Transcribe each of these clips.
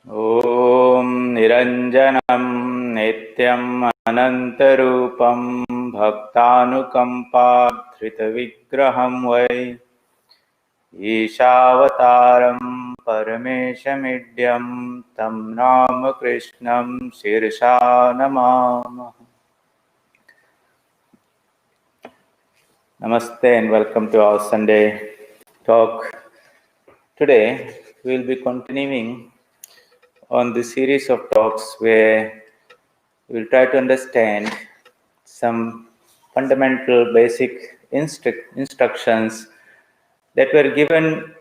ॐ निरञ्जनं नित्यम् अनन्तरूपं भक्तानुकम्पाधृतविग्रहं वै ईशावतारं परमेशमिड्यं तं नाम कृष्णं शीर्षा नमामः. Namaste and welcome to our Sunday talk. Today we will be continuing on the series of talks where we will try to understand some fundamental basic instructions that were given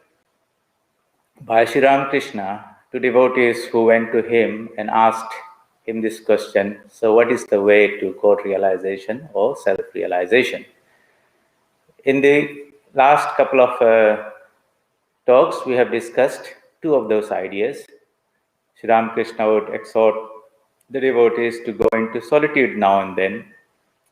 by Sri Ramakrishna to devotees who went to him and asked him this question: so what is the way to God realization or self-realization? In the last couple of talks, we have discussed two of those ideas. Sri Ramakrishna would exhort the devotees to go into solitude now and then.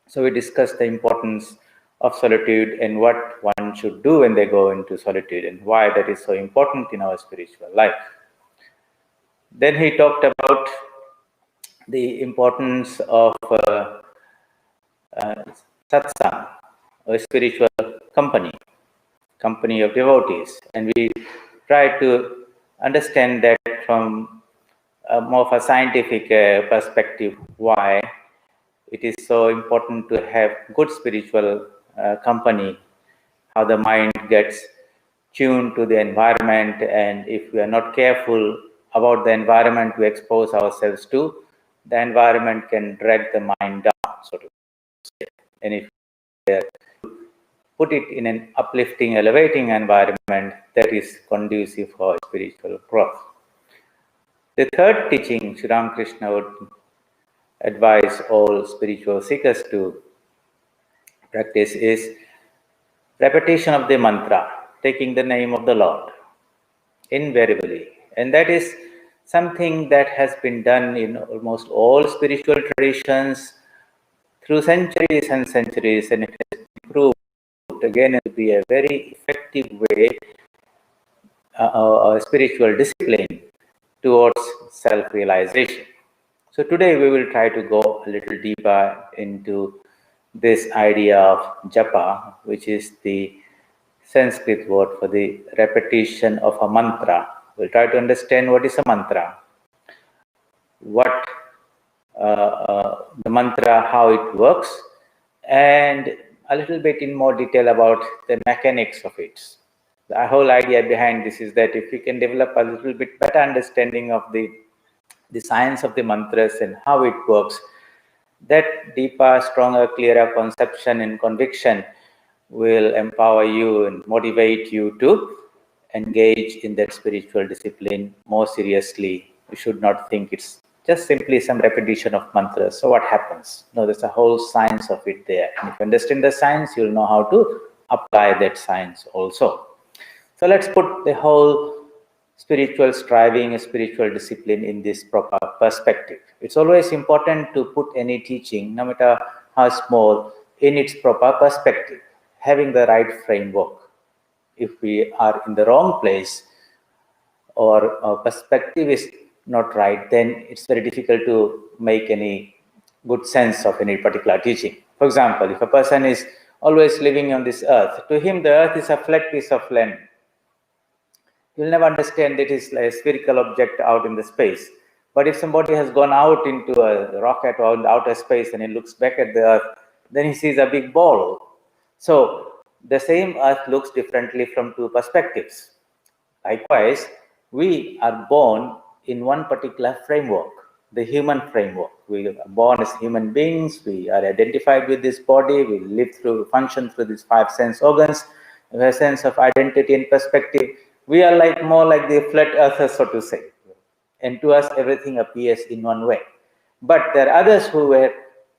So we discussed the importance of solitude and what one should do when they go into solitude and why that is so important in our spiritual life. Then he talked about the importance of satsang, a spiritual company of devotees. And we try to understand that from more of a scientific perspective, why it is so important to have good spiritual company, how the mind gets tuned to the environment, and if we are not careful about the environment we expose ourselves to, the environment can drag the mind down, so to say. And if we put it in an uplifting, elevating environment, that is conducive for spiritual growth. The third teaching Sri Ramakrishna would advise all spiritual seekers to practice is repetition of the mantra, taking the name of the Lord invariably. And that is something that has been done in almost all spiritual traditions through centuries and centuries, and it has proved again to be a very effective way, a spiritual discipline towards self-realization. So today we will try to go a little deeper into this idea of japa, which is the Sanskrit word for the repetition of a mantra. We'll try to understand what is a mantra, what the mantra, how it works, and a little bit in more detail about the mechanics of it. The whole idea behind this is that if you can develop a little bit better understanding of the science of the mantras and how it works, that deeper, stronger, clearer conception and conviction will empower you and motivate you to engage in that spiritual discipline more seriously. You should not think it's just simply some repetition of mantras. So what happens? No, there's a whole science of it there. And if you understand the science, you'll know how to apply that science also. So let's put the whole spiritual striving, spiritual discipline in this proper perspective. It's always important to put any teaching, no matter how small, in its proper perspective, having the right framework. If we are in the wrong place or our perspective is not right, then it's very difficult to make any good sense of any particular teaching. For example, if a person is always living on this earth, to him the earth is a flat piece of land. You'll never understand that it's like a spherical object out in the space. But if somebody has gone out into a rocket or in outer space and he looks back at the earth, then he sees a big ball. So the same earth looks differently from two perspectives. Likewise, we are born in one particular framework, the human framework. We are born as human beings, we are identified with this body, we live through, function through these five sense organs, we have a sense of identity and perspective. We are like more like the flat earthers, so to say. And to us, everything appears in one way. But there are others who were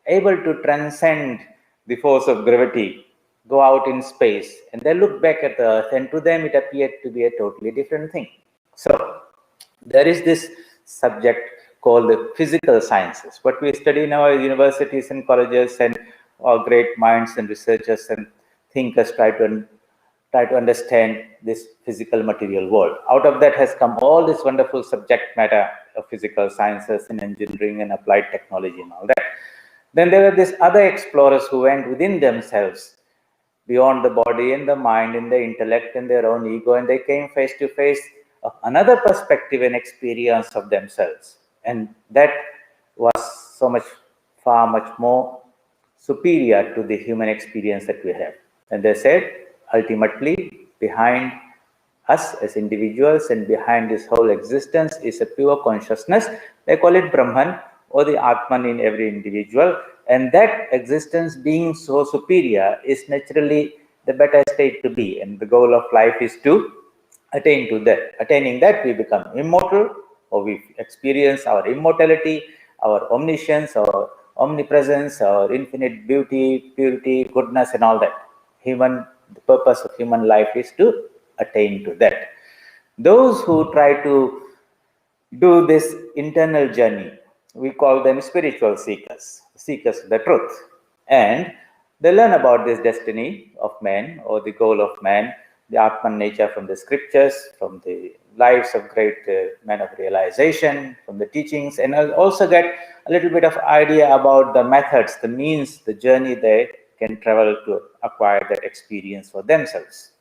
able to transcend the force of gravity, go out in space, and they look back at the earth, and to them it appeared to be a totally different thing. So there is this subject called the physical sciences. What we study in our universities and colleges, and our great minds and researchers and thinkers try to understand this physical material world. Out of that has come all this wonderful subject matter of physical sciences and engineering and applied technology and all that. Then there were these other explorers who went within themselves, beyond the body and the mind and the intellect and their own ego, and they came face to face of another perspective and experience of themselves. And that was so much, far much more superior to the human experience that we have. And they said, ultimately, behind us as individuals and behind this whole existence is a pure consciousness. They call it Brahman or the Atman in every individual. And that existence being so superior is naturally the better state to be. And the goal of life is to attain to that. Attaining that, we become immortal, or we experience our immortality, our omniscience, our omnipresence, our infinite beauty, purity, goodness, and all that. The purpose of human life is to attain to that. Those who try to do this internal journey, we call them spiritual seekers, seekers of the truth. And they learn about this destiny of man, or the goal of man, the Atman nature, from the scriptures, from the lives of great men of realization, from the teachings, and also get a little bit of idea about the methods, the means, the journey they can travel to acquire that experience for themselves.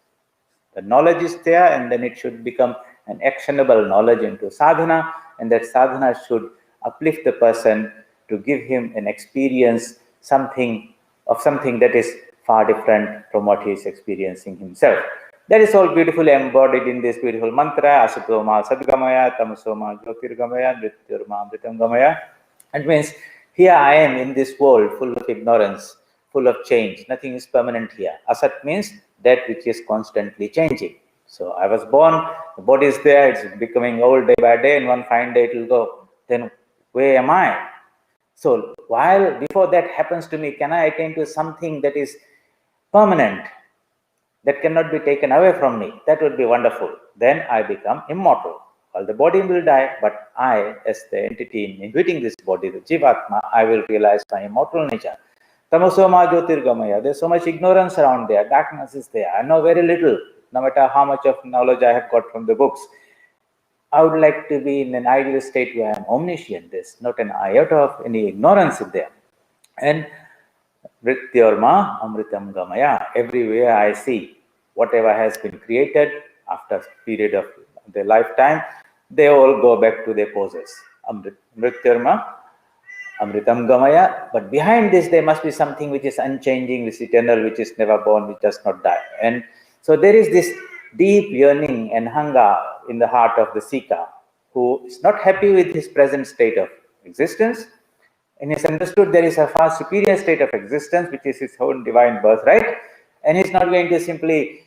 The knowledge is there, and then it should become an actionable knowledge into sadhana, and that sadhana should uplift the person to give him an experience, something that is far different from what he is experiencing himself. That is all beautifully embodied in this beautiful mantra, Asatoma Sadgamaya, Tamasoma Jyotirgamaya, Mrityurma Amritamgamaya. It means, here I am in this world full of ignorance, full of change. Nothing is permanent here. Asat means that which is constantly changing. So I was born, the body is there, it's becoming old day by day, and one fine day it will go. Then where am I? So while before that happens to me, can I attain to something that is permanent, that cannot be taken away from me? That would be wonderful. Then I become immortal. Well, the body will die, but I, as the entity inhabiting this body, the Jivatma, I will realize my immortal nature. Tamasoma Jyotirgamaya. There's so much ignorance around there. Darkness is there. I know very little, no matter how much of knowledge I have got from the books. I would like to be in an ideal state where I am omniscient. There's not an iota of any ignorance in there. And Mrityurma Amritam Gamaya. Everywhere I see whatever has been created after a period of their lifetime, they all go back to their poses. Mrityurma Amritam Gamaya. But behind this, there must be something which is unchanging, which is eternal, which is never born, which does not die. And so there is this deep yearning and hunger in the heart of the seeker, who is not happy with his present state of existence, and is understood there is a far superior state of existence, which is his own divine birthright, and he's not going to simply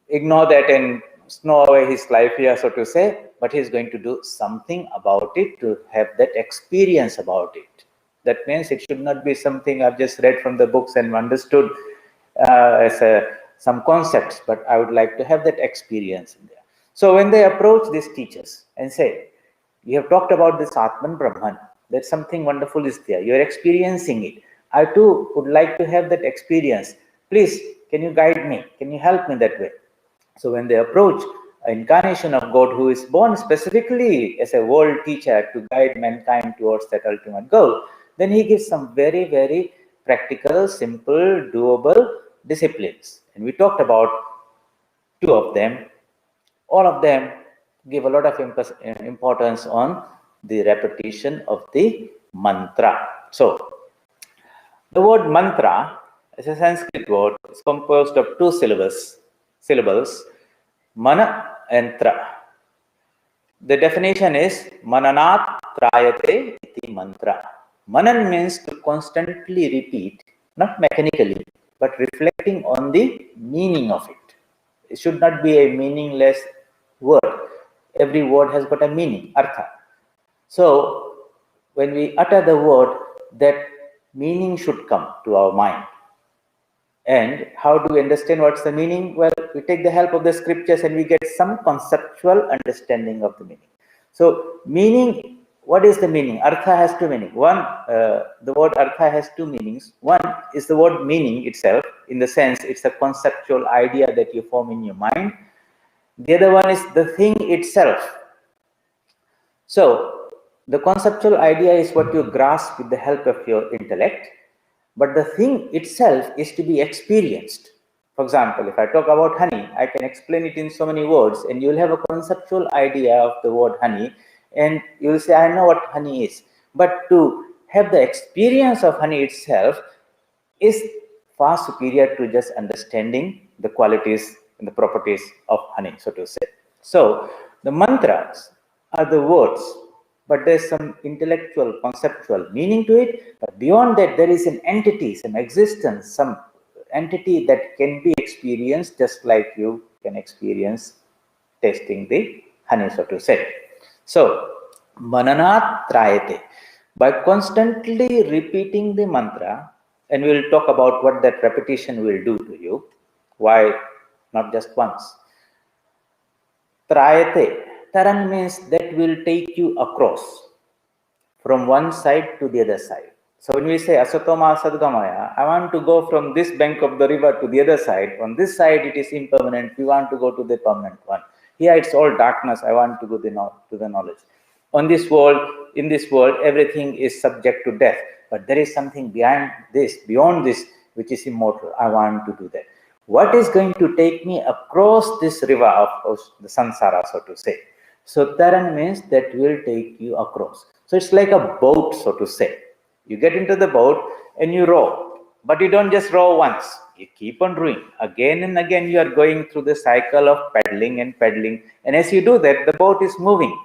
ignore that and snow away his life here, so to say, but he's going to do something about it, to have that experience about it. That means it should not be something I've just read from the books and understood as some concepts, but I would like to have that experience in there. So when they approach these teachers and say, you have talked about this Atman Brahman, that something wonderful is there, you're experiencing it. I too would like to have that experience. Please, can you guide me? Can you help me that way? So when they approach an incarnation of God who is born specifically as a world teacher to guide mankind towards that ultimate goal, then he gives some very, very practical, simple, doable disciplines. And we talked about two of them. All of them give a lot of importance on the repetition of the mantra. So the word mantra is a Sanskrit word. It's composed of two syllables, mana and tra. The definition is mananat trayate iti mantra. Manan means to constantly repeat, not mechanically, but reflecting on the meaning of it. It should not be a meaningless word. Every word has got a meaning, artha. So when we utter the word, that meaning should come to our mind. And how do we understand what's the meaning? Well, we take the help of the scriptures and we get some conceptual understanding of the meaning. So meaning, what is the meaning? Artha has two meanings. One, the word artha has two meanings. One is the word meaning itself, in the sense it's a conceptual idea that you form in your mind. The other one is the thing itself. So the conceptual idea is what you grasp with the help of your intellect, but the thing itself is to be experienced. For example, if I talk about honey, I can explain it in so many words, and you'll have a conceptual idea of the word honey, and you'll say, I know what honey is. But to have the experience of honey itself is far superior to just understanding the qualities and the properties of honey, so to say. So the mantras are the words, but there's some intellectual, conceptual meaning to it. But beyond that, there is an entity, some existence, some entity that can be experienced just like you can experience tasting the honey, so to say. So, mananat trayate. By constantly repeating the mantra, and we will talk about what that repetition will do to you, why not just once. Trayate. Taran means that will take you across from one side to the other side. So when we say asatoma sadgamaya, I want to go from this bank of the river to the other side. On this side it is impermanent. We want to go to the permanent one. Here it's all darkness. I want to go to the knowledge. On this world, in this world, everything is subject to death. But there is something behind this, beyond this, which is immortal. I want to do that. What is going to take me across this river of the samsara, so to say? So taran means that will take you across. So it's like a boat, so to say. You get into the boat and you row, but you don't just row once. You keep on rowing. Again and again you are going through the cycle of paddling and paddling. And as you do that, the boat is moving.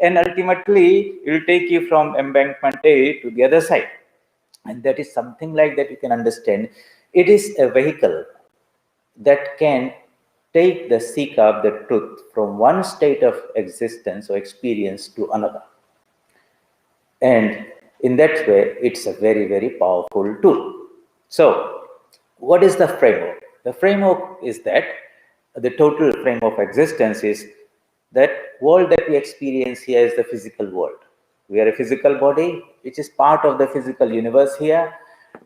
And ultimately, it will take you from embankment A to the other side. And that is something like that you can understand. It is a vehicle that can take the seeker of the truth from one state of existence or experience to another. And in that way, it's a very, very powerful tool. So, what is the framework? The framework is that the total frame of existence is that world that we experience here is the physical world. We are a physical body, which is part of the physical universe here.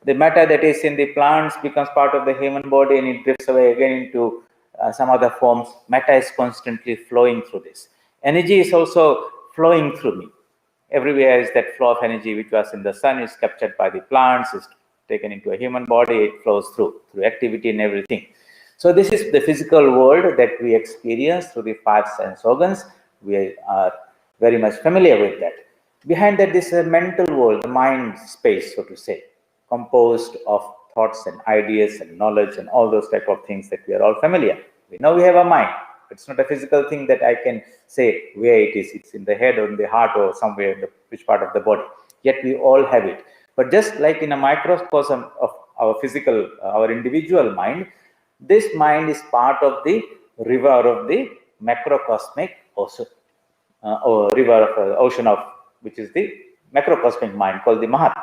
The matter that is in the plants becomes part of the human body and it drifts away again into some other forms. Matter is constantly flowing through this. Energy is also flowing through me. Everywhere is that flow of energy which was in the sun is captured by the plants, is taken into a human body, it flows through activity and everything. So this is the physical world that we experience through the five sense organs. We are very much familiar with that. Behind that is a mental world, the mind space, so to say, composed of thoughts and ideas and knowledge and all those type of things that we are all familiar. We know we have a mind. It's not a physical thing that I can say where it is. It's in the head or in the heart or somewhere in which part of the body. Yet we all have it. But just like in a microcosm of our physical, our individual mind, this mind is part of the river of the macrocosmic ocean, or river of ocean of, which is the macrocosmic mind called the Mahat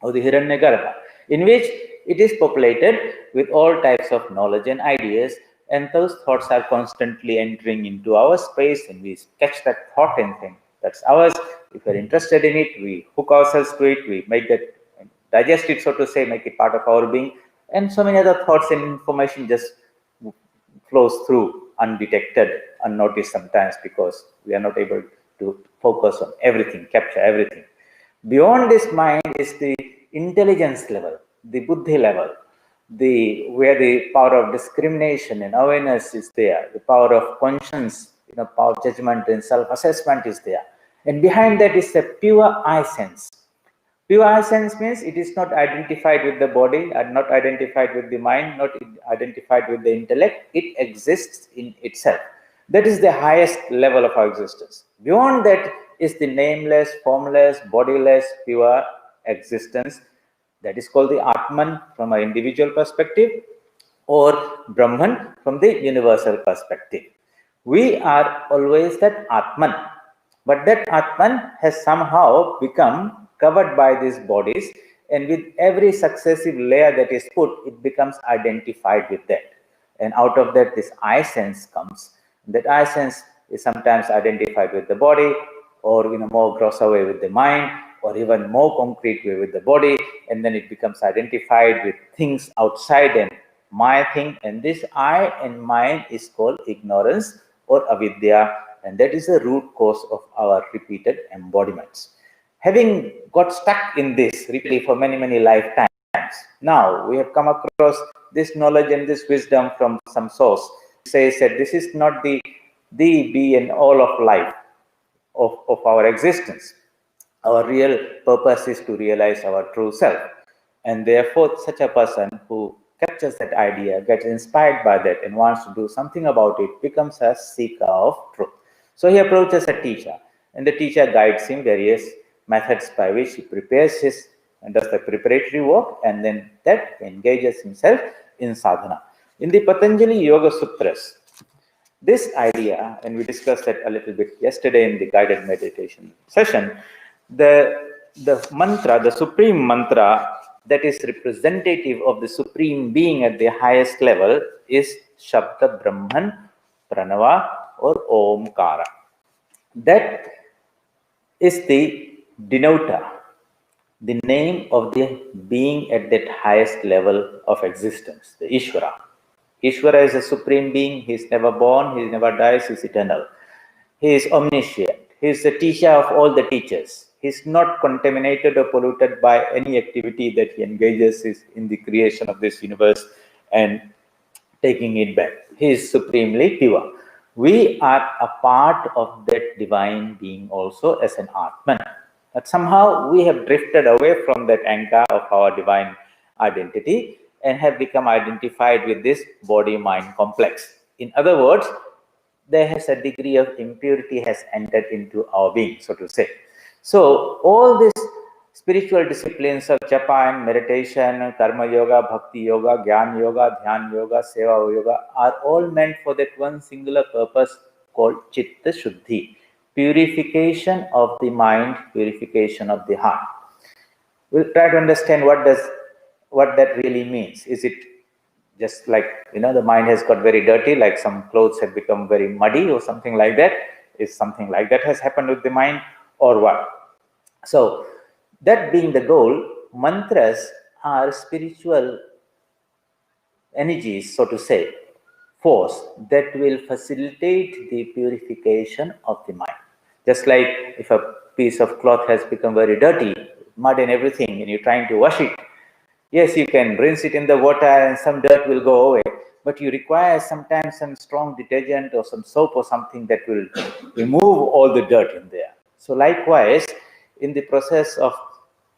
or the Hiranyagarbha, in which it is populated with all types of knowledge and ideas, and those thoughts are constantly entering into our space, and we catch that thought and think that's ours. If we're interested in it, we hook ourselves to it, we make that, digest it, so to say, make it part of our being, and so many other thoughts and information just flows through undetected, unnoticed sometimes, because we are not able to focus on everything, capture everything. Beyond this mind is the intelligence level, the buddhi level, where the power of discrimination and awareness is there, the power of conscience, power of judgment and self-assessment is there. And behind that is a pure I sense. Pure I sense means it is not identified with the body, and not identified with the mind, not identified with the intellect. It exists in itself. That is the highest level of our existence. Beyond that is the nameless, formless, bodiless, pure existence. That is called the Atman from an individual perspective, or Brahman from the universal perspective. We are always that Atman, but that Atman has somehow become covered by these bodies, and with every successive layer that is put, it becomes identified with that. And out of that, this I sense comes. That I sense is sometimes identified with the body, or more grosser way with the mind, or even more concrete way with the body, and then it becomes identified with things outside and my thing. And this I and mine is called ignorance or avidya, and that is the root cause of our repeated embodiments. Having got stuck in this repeatedly for many, many lifetimes, now we have come across this knowledge and this wisdom from some source. It says that this is not the be and all of life, of our existence. Our real purpose is to realize our true self. And therefore, such a person who captures that idea, gets inspired by that, and wants to do something about it, becomes a seeker of truth. So he approaches a teacher, and the teacher guides him various methods by which he prepares his and does the preparatory work, and then that engages himself in sadhana. In the Patanjali Yoga Sutras, this idea, and we discussed that a little bit yesterday in the guided meditation session, the mantra, the supreme mantra that is representative of the supreme being at the highest level is Shabda Brahman Pranava or Omkara. That is the denoter, the name of the being at that highest level of existence, the Ishvara. Ishvara is a supreme being. He is never born, he never dies, he is eternal. He is omniscient. He is the teacher of all the teachers. He is not contaminated or polluted by any activity that he engages in the creation of this universe and taking it back. He is supremely pure. We are a part of that divine being also as an Atman. But somehow we have drifted away from that anchor of our divine identity and have become identified with this body-mind complex. In other words, there has a degree of impurity has entered into our being, so to say. So all these spiritual disciplines of japa and meditation, karma yoga, bhakti yoga, jnana yoga, dhyan yoga, seva yoga are all meant for that one singular purpose called chitta shuddhi, purification of the mind, purification of the heart. We'll try to understand what that really means. Is it just like, the mind has got very dirty, like some clothes have become very muddy or something like that? Is something like that has happened with the mind, or what? So that being the goal, mantras are spiritual energies, so to say, force that will facilitate the purification of the mind. Just like if a piece of cloth has become very dirty, mud and everything, and you're trying to wash it, yes, you can rinse it in the water and some dirt will go away, but you require sometimes some strong detergent or some soap or something that will remove all the dirt in there. So likewise, in the process of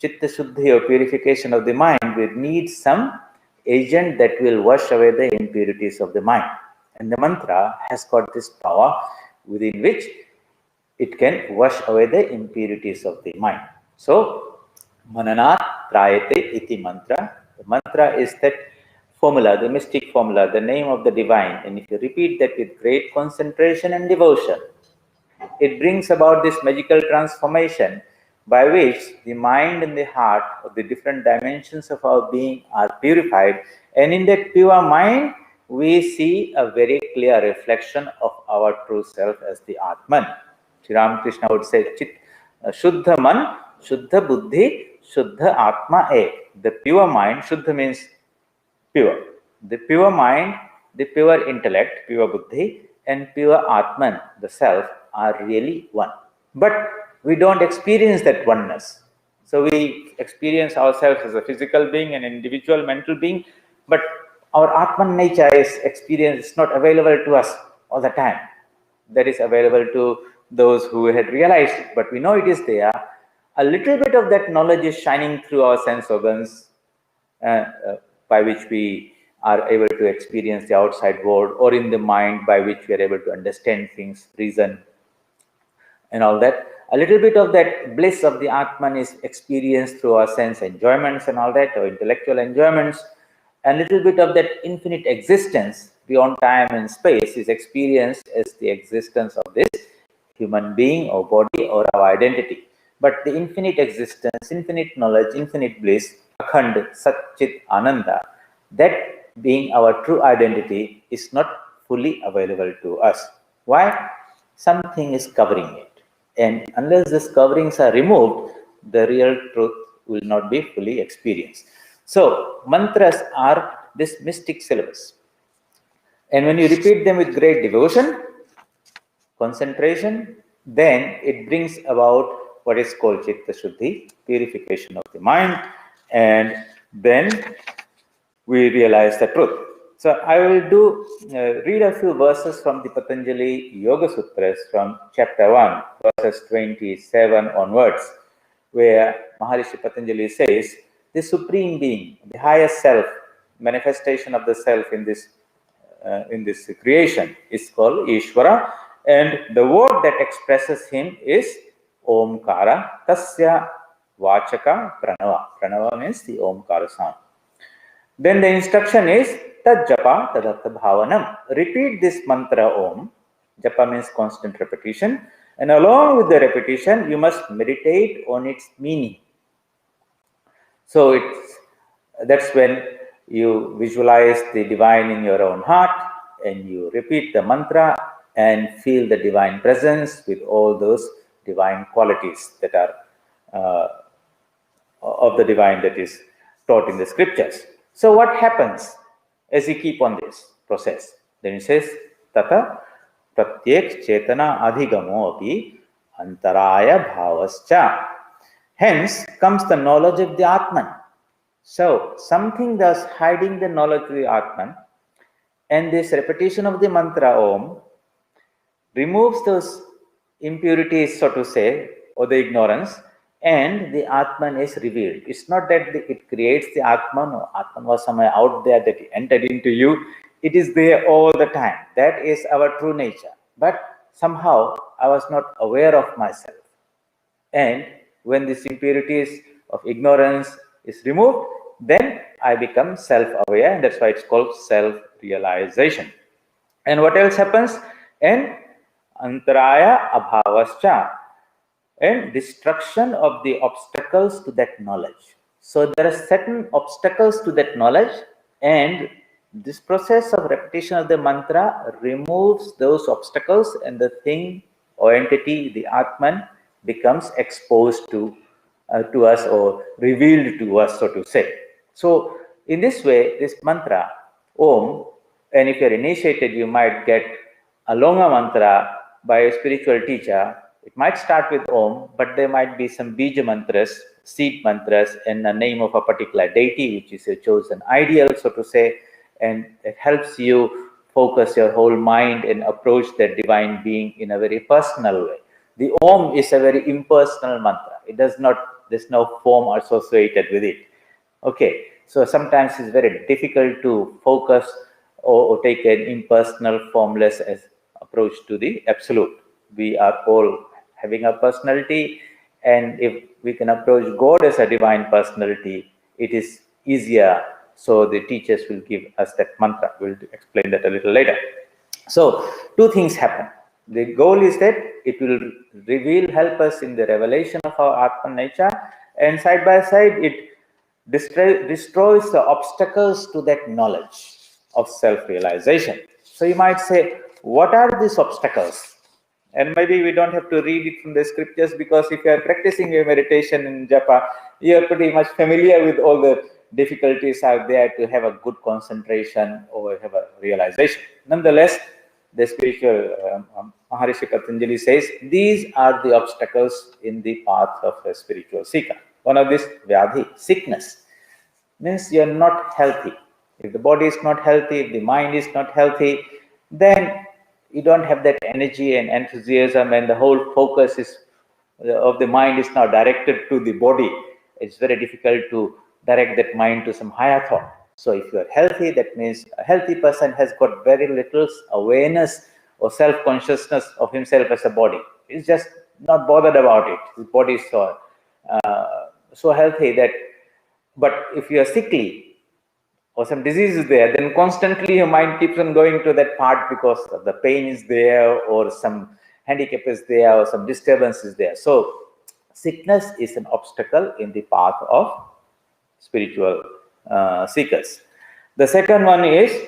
chitta shuddhi or purification of the mind, we need some agent that will wash away the impurities of the mind. And the mantra has got this power within which it can wash away the impurities of the mind. So, mananat trayate iti mantra. The mantra is that formula, the mystic formula, the name of the divine. And if you repeat that with great concentration and devotion, it brings about this magical transformation by which the mind and the heart of the different dimensions of our being are purified. And in that pure mind, we see a very clear reflection of our true self as the Atman. Sri Ramakrishna would say, Shuddha man, Shuddha buddhi, Shuddha atma e. The pure mind, Shuddha means pure. The pure mind, the pure intellect, pure buddhi, and pure Atman, the self, are really one. But we don't experience that oneness. So we experience ourselves as a physical being, an individual mental being, but our Atman nature is not available to us all the time. That is available to those who had realized it, but we know it is there. A little bit of that knowledge is shining through our sense organs by which we are able to experience the outside world, or in the mind by which we are able to understand things, reason, and all that. A little bit of that bliss of the Atman is experienced through our sense enjoyments and all that, or intellectual enjoyments. A little bit of that infinite existence beyond time and space is experienced as the existence of this human being or body or our identity. But the infinite existence, infinite knowledge, infinite bliss, Akhand, Sat Chit Ananda, that being our true identity is not fully available to us. Why? Something is covering it. And unless these coverings are removed, the real truth will not be fully experienced. So, mantras are this mystic syllabus. And when you repeat them with great devotion, concentration, then it brings about what is called Chitta Shuddhi, purification of the mind, and then we realize the truth. So I will read a few verses from the Patanjali Yoga Sutras from chapter 1, verses 27 onwards, where Maharishi Patanjali says, the Supreme Being, the highest self, manifestation of the self in this creation is called Ishvara, and the word that expresses him is Omkara, Tasya Vachaka Pranava. Pranava means the Omkara sound. Then the instruction is Tad Japa Tadartha Bhavanam. Repeat this mantra Om. Japa means constant repetition. And along with the repetition, you must meditate on its meaning. So that's when you visualize the divine in your own heart and you repeat the mantra and feel the divine presence with all those divine qualities that are of the divine that is taught in the scriptures. So what happens as you keep on this process? Then it says, Tata pratyek chetana adhigamo api antaraya bhavascha. Hence comes the knowledge of the Atman. So something that's hiding the knowledge of the Atman, and this repetition of the mantra Om removes those impurities, so to say, or the ignorance, and the Atman is revealed. It's not that it creates the Atman, or Atman was somewhere out there that entered into you. It is there all the time. That is our true nature. But somehow I was not aware of myself. And when these impurities of ignorance is removed, then I become self-aware, and that's why it's called self-realization. And what else happens? And antaraya abhavascha, and destruction of the obstacles to that knowledge. So there are certain obstacles to that knowledge, and this process of repetition of the mantra removes those obstacles, and the thing or entity, the Atman, becomes exposed to us or revealed to us, so to say. So in this way, this mantra, Om, and if you're initiated, you might get a longer mantra by a spiritual teacher. It might start with Om, but there might be some bija mantras, seed mantras, and the name of a particular deity, which is a chosen ideal, so to say, and it helps you focus your whole mind and approach that divine being in a very personal way. The Om is a very impersonal mantra. It does not, there's no form associated with it. Okay, so sometimes it's very difficult to focus or take an impersonal, formless approach to the absolute. We are all having a personality, and if we can approach God as a divine personality, it is easier. So the teachers will give us that mantra. We'll explain that a little later. So two things happen. The goal is that it will help us in the revelation of our Atman nature, and side by side it destroys the obstacles to that knowledge of self-realization. So you might say, what are these obstacles? And maybe we don't have to read it from the scriptures, because if you are practicing your meditation in japa, you are pretty much familiar with all the difficulties out there to have a good concentration or have a realization. Nonetheless, the spiritual Maharishi Patanjali says these are the obstacles in the path of a spiritual seeker. One of these, vyadhi, sickness, means you are not healthy. If the body is not healthy, if the mind is not healthy, then you don't have that energy and enthusiasm, and the whole focus of the mind is now directed to the body. It's very difficult to direct that mind to some higher thought. So if you are healthy, that means a healthy person has got very little awareness or self-consciousness of himself as a body. He's just not bothered about it. His body is so healthy that, but if you are sickly or some disease is there, then constantly your mind keeps on going to that part because the pain is there, or some handicap is there, or some disturbance is there. So sickness is an obstacle in the path of spiritual seekers. The second one is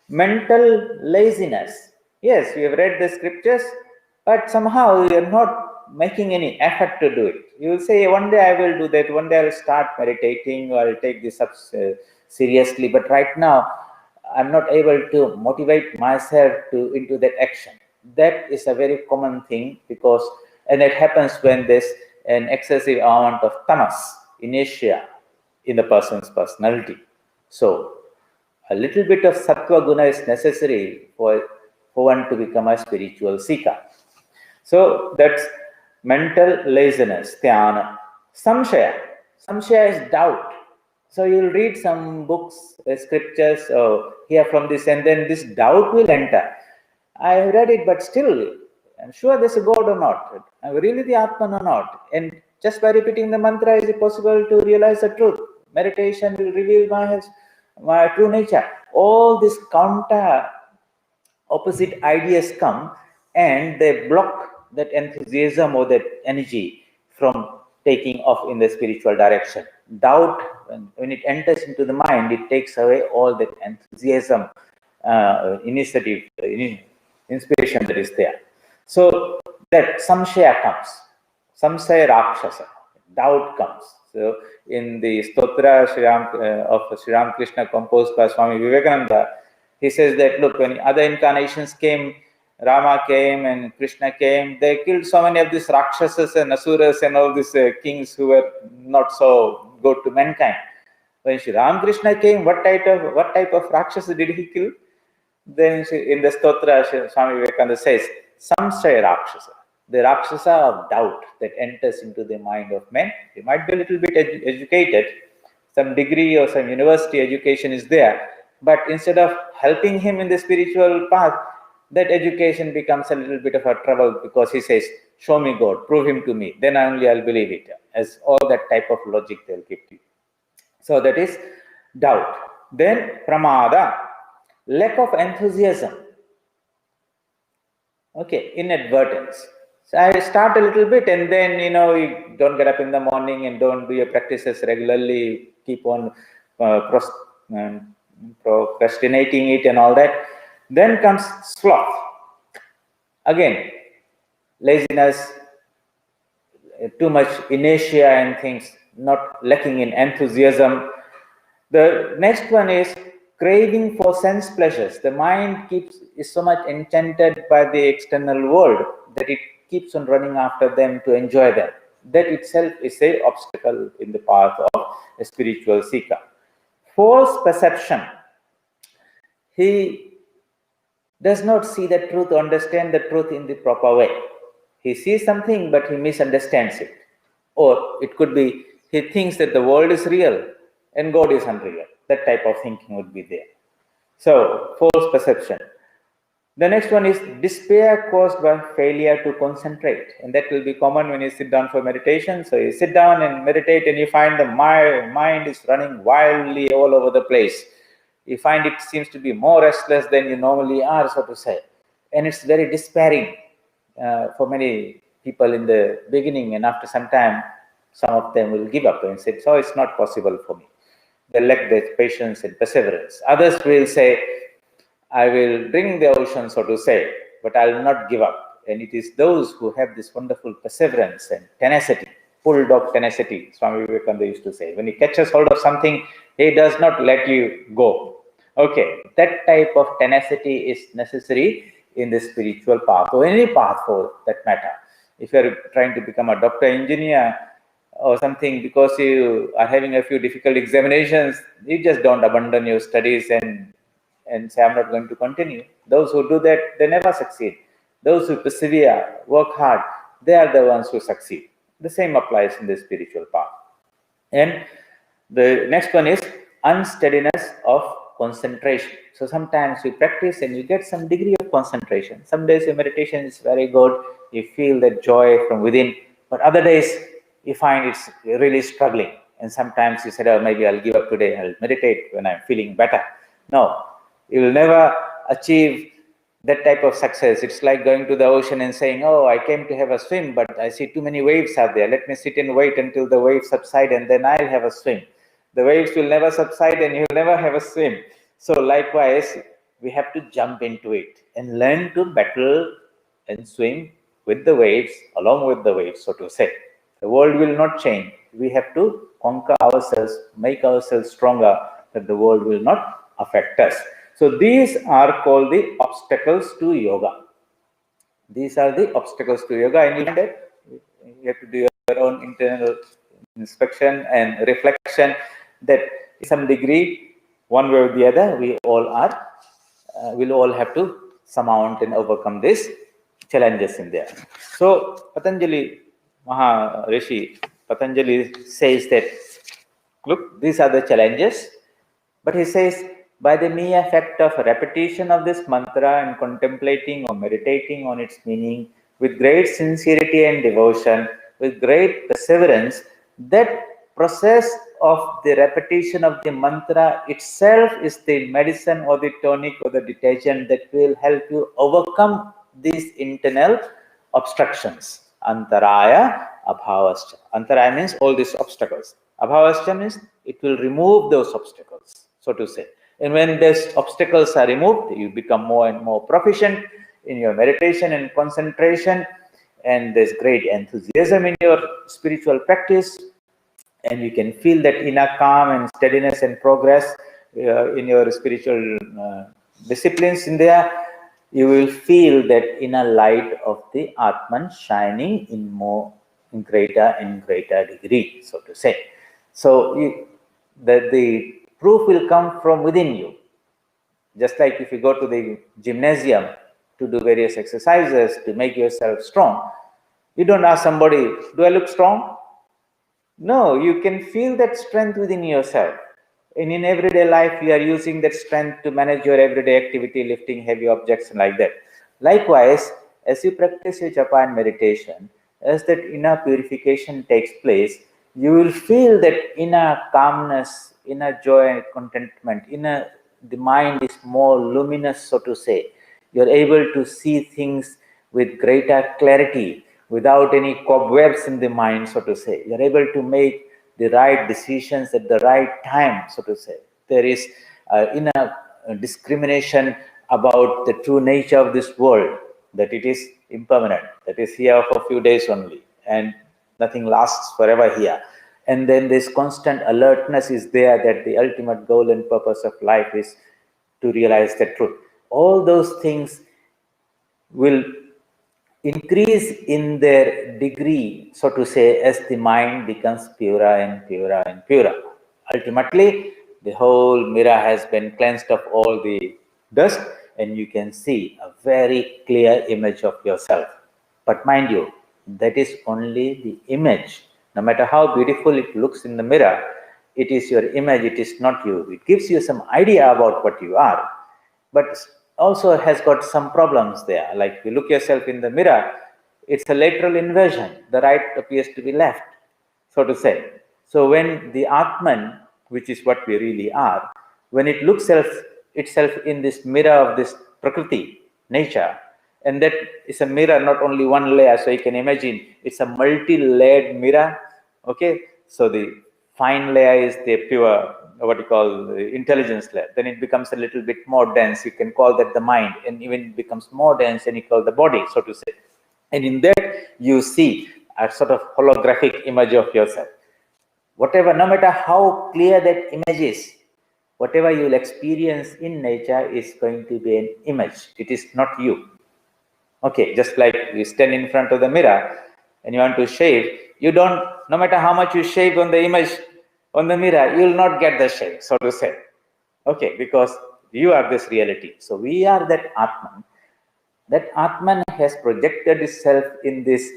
mental laziness. Yes, we have read the scriptures, but somehow you are not making any effort to do it. You will say, one day I will do that, one day I will start meditating, or I will take this up seriously, but right now I'm not able to motivate myself into that action. That is a very common thing, and it happens when there's an excessive amount of tamas, inertia, in the person's personality. So a little bit of sattva guna is necessary for one to become a spiritual seeker. So that's mental laziness, dhyana. Samshaya. Samshaya is doubt. So you'll read some books, scriptures, hear from this, and then this doubt will enter. I have read it, but still, I'm sure there's a God or not. Am I really the Atman or not? And just by repeating the mantra, is it possible to realize the truth? Meditation will reveal my true nature. All these counter opposite ideas come and they block that enthusiasm or that energy from taking off in the spiritual direction. Doubt, when it enters into the mind, it takes away all that enthusiasm, initiative, inspiration that is there. So that samshaya comes, samshaya rakshasa, doubt comes. So in the stotra of Sri Ramakrishna composed by Swami Vivekananda, he says that, look, when other incarnations came, Rama came and Krishna came, they killed so many of these Rakshasas and Asuras and all these kings who were not so good to mankind. When Sri Ramakrishna came, what type of Rakshasa did he kill? Then in the stotra, Swami Vivekananda says, samshaya Rakshasa, the Rakshasa of doubt that enters into the mind of men. He might be a little bit educated, some degree or some university education is there, but instead of helping him in the spiritual path, that education becomes a little bit of a trouble, because he says, show me God, prove him to me, then only I'll believe it, as all that type of logic they'll give to you. So that is doubt. Then pramada, lack of enthusiasm. Okay, inadvertence. So I start a little bit, and then, you don't get up in the morning and don't do your practices regularly, keep on procrastinating it and all that. Then comes sloth. Again, laziness, too much inertia and things, not lacking in enthusiasm. The next one is craving for sense pleasures. The mind is so much enchanted by the external world that it keeps on running after them to enjoy them. That itself is an obstacle in the path of a spiritual seeker. False perception. He does not see the truth, understand the truth in the proper way. He sees something, but he misunderstands it. Or it could be, he thinks that the world is real and God is unreal. That type of thinking would be there. So, false perception. The next one is despair caused by failure to concentrate. And that will be common when you sit down for meditation. So you sit down and meditate, and you find the mind is running wildly all over the place. You find it seems to be more restless than you normally are, so to say. And it's very despairing for many people in the beginning, and after some time, some of them will give up and say, so it's not possible for me. They lack their patience and perseverance. Others will say, I will drink the ocean, so to say, but I will not give up. And it is those who have this wonderful perseverance and tenacity, bulldog tenacity, Swami Vivekananda used to say. When he catches hold of something, he does not let you go. Okay, that type of tenacity is necessary in the spiritual path, or any path for that matter. If you are trying to become a doctor, engineer, or something, because you are having a few difficult examinations, you just don't abandon your studies and say, I'm not going to continue. Those who do that, they never succeed. Those who persevere, work hard, they are the ones who succeed. The same applies in the spiritual path. And the next one is unsteadiness of concentration. So sometimes you practice and you get some degree of concentration. Some days your meditation is very good, you feel that joy from within, but other days you find it's really struggling. And sometimes you said, oh, maybe I'll give up today, I'll meditate when I'm feeling better. No, you will never achieve that type of success. It's like going to the ocean and saying, oh, I came to have a swim, but I see too many waves out there. Let me sit and wait until the waves subside, and then I'll have a swim. The waves will never subside and you'll never have a swim. So likewise, we have to jump into it and learn to battle and swim with the waves, along with the waves, so to say. The world will not change. We have to conquer ourselves, make ourselves stronger, that the world will not affect us. So these are called the obstacles to yoga. These are the obstacles to yoga, and you find that you have to do your own internal inspection and reflection that in some degree, one way or the other, we all are, will all have to surmount and overcome these challenges in there. So Patanjali, Maharishi, Patanjali says that, look, these are the challenges, but he says, by the mere fact of repetition of this mantra and contemplating or meditating on its meaning with great sincerity and devotion, with great perseverance, that process of the repetition of the mantra itself is the medicine or the tonic or the detergent that will help you overcome these internal obstructions. Antaraya, abhavascha. Antaraya means all these obstacles. Abhavascha means it will remove those obstacles, so to say. And when these obstacles are removed, you become more and more proficient in your meditation and concentration, and there's great enthusiasm in your spiritual practice, and you can feel that inner calm and steadiness and progress in your spiritual disciplines in there. You will feel that inner light of the Atman shining in greater and greater degree, so to say. So the proof will come from within you. Just like if you go to the gymnasium to do various exercises to make yourself strong, you don't ask somebody, do I look strong? No, you can feel that strength within yourself. And in everyday life, you are using that strength to manage your everyday activity, lifting heavy objects and like that. Likewise, as you practice your japa and meditation, as that inner purification takes place, you will feel that inner calmness, inner joy and contentment, the mind is more luminous, so to say. You're able to see things with greater clarity, without any cobwebs in the mind, so to say. You're able to make the right decisions at the right time, so to say. There is inner discrimination about the true nature of this world, that it is impermanent, that is here for a few days only, and nothing lasts forever here. And then this constant alertness is there that the ultimate goal and purpose of life is to realize the truth. All those things will increase in their degree, so to say, as the mind becomes purer and purer and purer. Ultimately, the whole mirror has been cleansed of all the dust, and you can see a very clear image of yourself. But mind you, that is only the image. No matter how beautiful it looks in the mirror, it is your image, it is not you. It gives you some idea about what you are, but also has got some problems there. Like you look yourself in the mirror, it's a lateral inversion. The right appears to be left, so to say. So when the Atman, which is what we really are, when it looks itself in this mirror of this Prakriti, nature, and that is a mirror, not only one layer. So you can imagine it's a multi-layered mirror. Okay, so the fine layer is the pure, what you call the intelligence layer. Then it becomes a little bit more dense. You can call that the mind, and even becomes more dense, and you call the body, so to say. And in that you see a sort of holographic image of yourself. Whatever, no matter how clear that image is, whatever you will experience in nature is going to be an image. It is not you. Okay, just like you stand in front of the mirror and you want to shave, you don't, no matter how much you shave on the image on the mirror, you will not get the shave, so to say. Okay, because you are this reality. So we are that Atman. That Atman has projected itself in this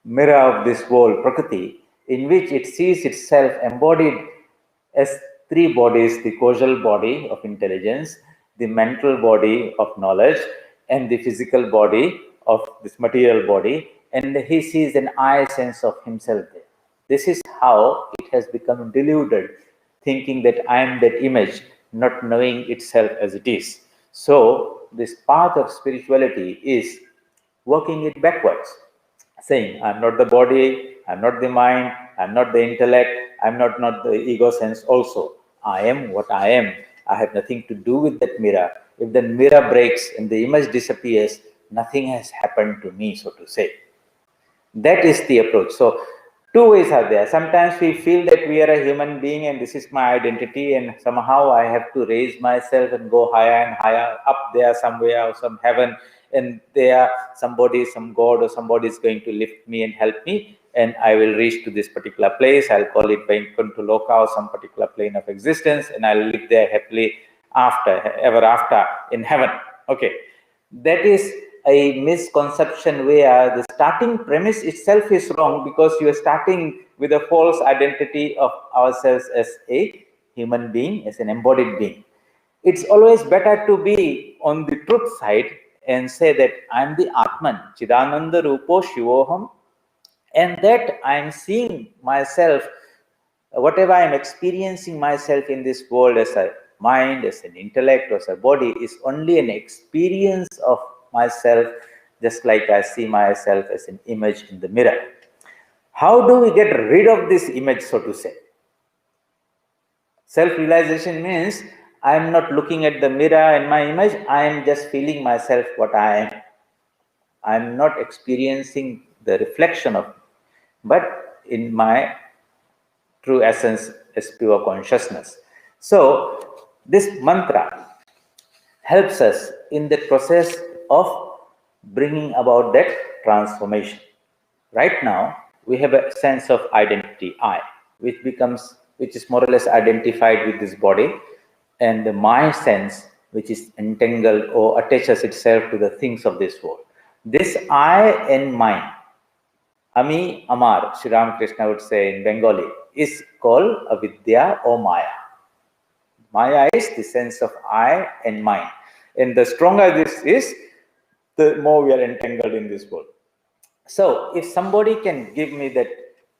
mirror of this world, Prakriti, in which it sees itself embodied as three bodies: the causal body of intelligence, the mental body of knowledge, and the physical body of this material body. And he sees an I sense of himself there. This is how it has become deluded, thinking that I am that image, not knowing itself as it is. So, this path of spirituality is working it backwards, saying, I'm not the body, I'm not the mind, I'm not the intellect, I'm not the ego sense also. I am what I am. I have nothing to do with that mirror. If the mirror breaks and the image disappears, nothing has happened to me, so to say. That is the approach. So, two ways are there. Sometimes we feel that we are a human being and this is my identity, and somehow I have to raise myself and go higher and higher up there somewhere or some heaven, and there somebody, some god or somebody is going to lift me and help me, and I will reach to this particular place. I'll call it Vaikuntha Loka or some particular plane of existence, and I'll live there happily ever after in heaven. Okay, that is a misconception where the starting premise itself is wrong, because you are starting with a false identity of ourselves as a human being, as an embodied being. It's always better to be on the truth side and say that I'm the Atman, Chidananda Rupo Shivoham, and that I'm seeing myself, whatever I'm experiencing myself in this world as a mind, as an intellect, as a body, is only an experience of myself, just like I see myself as an image in the mirror. How do we get rid of this image, so to say? Self-realization means I'm not looking at the mirror and my image, I am just feeling myself what I am. I'm not experiencing the reflection of me, but in my true essence is pure consciousness. So this mantra helps us in the process of bringing about that transformation. Right now, we have a sense of identity, I, which is more or less identified with this body, and the my sense, which is entangled or attaches itself to the things of this world. This I and mine, Ami Amar, Sri Ramakrishna would say in Bengali, is called avidya or Maya. Maya is the sense of I and mine. And the stronger this is, the more we are entangled in this world. So if somebody can give me that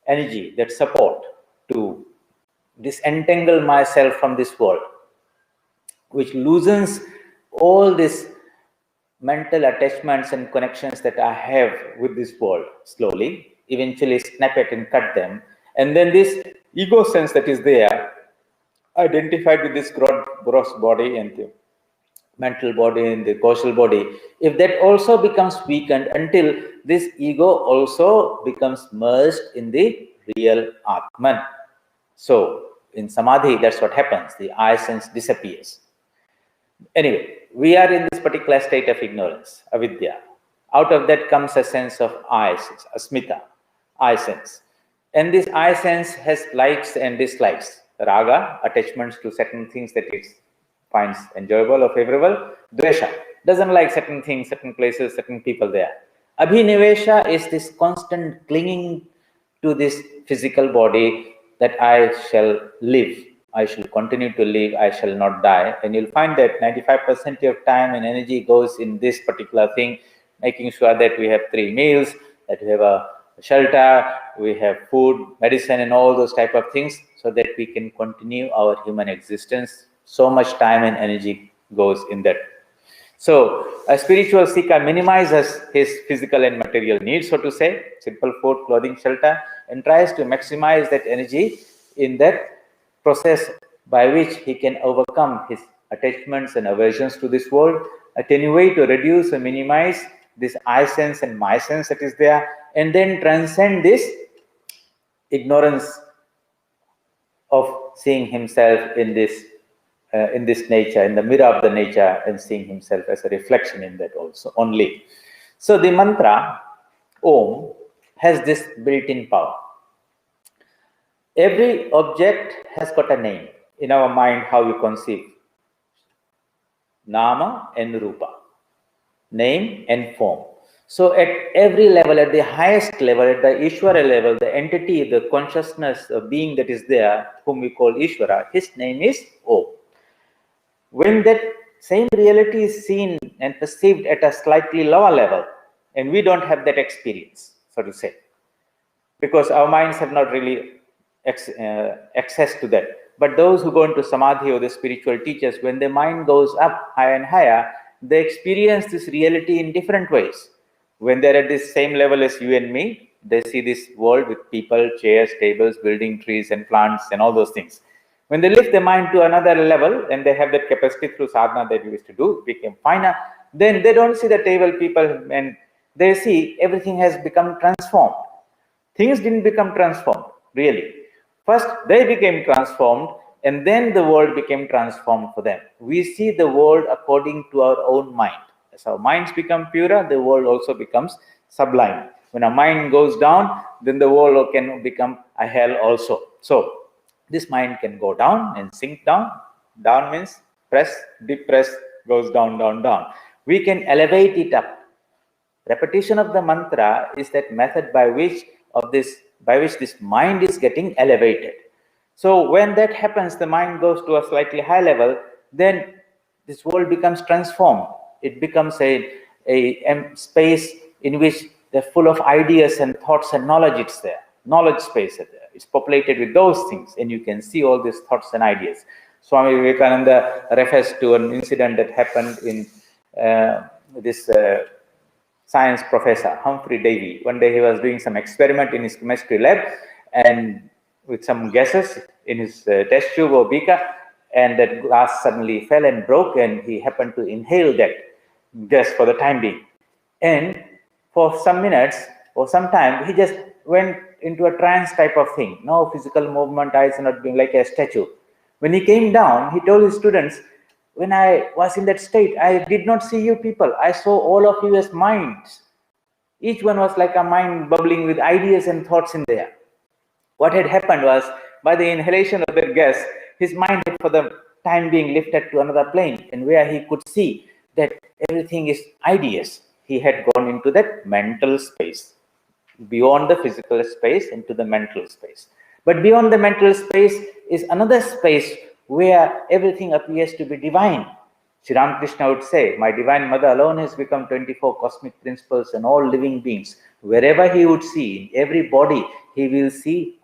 energy, that support to disentangle myself from this world, which loosens all these mental attachments and connections that I have with this world, slowly, eventually snap it and cut them. And then this ego sense that is there, identified with this gross body and the mental body and the causal body, if that also becomes weakened until this ego also becomes merged in the real Atman. So in Samadhi, that's what happens. The I sense disappears. Anyway, we are in this particular state of ignorance, avidya. Out of that comes a sense of I, asmita, I sense. And this I sense has likes and dislikes. Raga, attachments to certain things that it finds enjoyable or favorable. Dvesha, doesn't like certain things, certain places, certain people there. Abhinivesha is this constant clinging to this physical body, that I shall live, I shall continue to live, I shall not die. And you'll find that 95% of time and energy goes in this particular thing, making sure that we have 3 meals, that we have a shelter, we have food, medicine, and all those type of things, so that we can continue our human existence. So much time and energy goes in that. So a spiritual seeker minimizes his physical and material needs, so to say, simple food, clothing, shelter, and tries to maximize that energy in that process, by which he can overcome his attachments and aversions to this world, attenuate or reduce or minimize this I sense and my sense that is there, and then transcend this ignorance of seeing himself in this nature, in the mirror of the nature, and seeing himself as a reflection in that also only. So the mantra Om has this built-in power. Every object has got a name in our mind, how we conceive. Nama and Rupa, name and form. So at every level, at the highest level, at the Ishvara level, the entity, the consciousness, the being that is there, whom we call Ishvara, his name is Om. When that same reality is seen and perceived at a slightly lower level, and we don't have that experience, so to say, because our minds have not really access to that. But those who go into Samadhi or the spiritual teachers, when their mind goes up higher and higher, they experience this reality in different ways. When they're at this same level as you and me, they see this world with people, chairs, tables, building, trees and plants and all those things. When they lift their mind to another level, and they have that capacity through sadhana that we used to do, became finer, then they don't see the table, people, and they see everything has become transformed. Things didn't become transformed, really. First, they became transformed, and then the world became transformed for them. We see the world according to our own mind. As our minds become purer, the world also becomes sublime. When a mind goes down, then the world can become a hell also. So this mind can go down and sink down. Down means press, depress, goes down, down, down. We can elevate it up. Repetition of the mantra is that method by which this mind is getting elevated. So when that happens, the mind goes to a slightly high level, then this world becomes transformed. It becomes a space in which they're full of ideas and thoughts and knowledge. It's there. Knowledge space is there. It's populated with those things, and you can see all these thoughts and ideas. Swami Vivekananda refers to an incident that happened in this science professor, Humphrey Davy. One day he was doing some experiment in his chemistry lab and with some gases in his test tube or beaker, and that glass suddenly fell and broke, and he happened to inhale that gas for the time being. And for some minutes or some time, he just went into a trance type of thing. No physical movement, eyes are not being like a statue. When he came down, he told his students, when I was in that state, I did not see you people. I saw all of you as minds. Each one was like a mind bubbling with ideas and thoughts in there. What had happened was, by the inhalation of that gas, his mind had for the time being lifted to another plane, and where he could see that everything is ideas. He had gone into that mental space, beyond the physical space into the mental space. But beyond the mental space is another space where everything appears to be divine. Sri Ramakrishna would say, my divine mother alone has become 24 cosmic principles and all living beings. Wherever he would see, in every body, he will see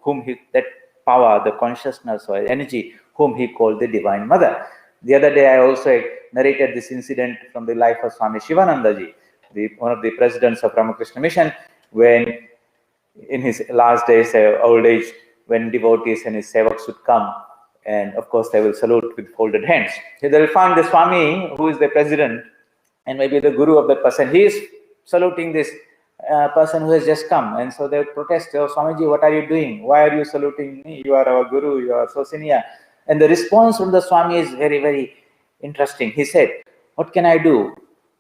that power, the consciousness or energy, whom he called the divine mother. The other day I also narrated this incident from the life of Swami Shivanandaji, one of the presidents of Ramakrishna Mission, when in his last days, old age, when devotees and his sevaks would come, and of course they will salute with folded hands. So they will find the Swami, who is the president, and maybe the guru of that person, he is saluting this person who has just come. And so they will protest, oh Swamiji, what are you doing? Why are you saluting me? You are our guru, you are so senior. And the response from the Swami is very, very interesting. He said, what can I do?